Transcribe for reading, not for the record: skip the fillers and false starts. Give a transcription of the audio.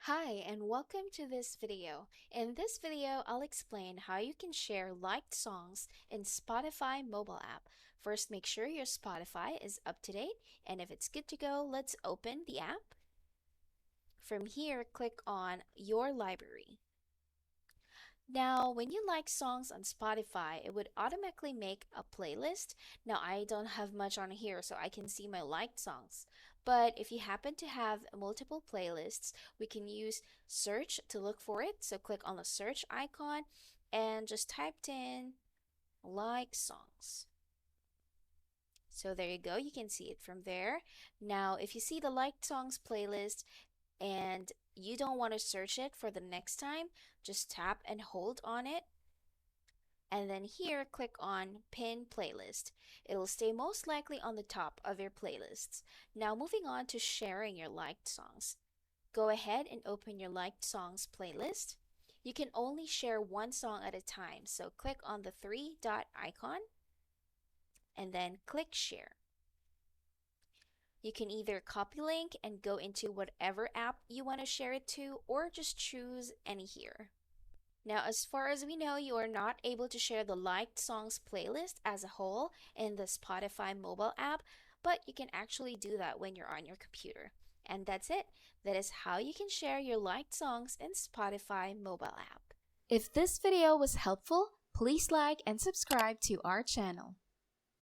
Hi, and welcome to this video. In this video, I'll explain how you can share liked songs in Spotify mobile app. First, make sure your Spotify is up to date, and if it's good to go, let's open the app. From here, click on Your Library. Now, when you like songs on Spotify, it would automatically make a playlist. Now, I don't have much on here, so I can see my liked songs. But if you happen to have multiple playlists, we can use search to look for it. So click on the search icon and just type in like songs. So there you go, you can see it from there. Now, if you see the liked songs playlist, and you don't want to search it for the next time, just tap and hold on it. And then here, click on Pin Playlist. It'll stay most likely on the top of your playlists. Now, moving on to sharing your liked songs. Go ahead and open your liked songs playlist. You can only share one song at a time, so click on the three dot icon and then click Share. You can either copy link and go into whatever app you want to share it to, or just choose any here. Now, as far as we know, you are not able to share the liked songs playlist as a whole in the Spotify mobile app, but you can actually do that when you're on your computer. And that's it. That is how you can share your liked songs in Spotify mobile app. If this video was helpful, please like and subscribe to our channel.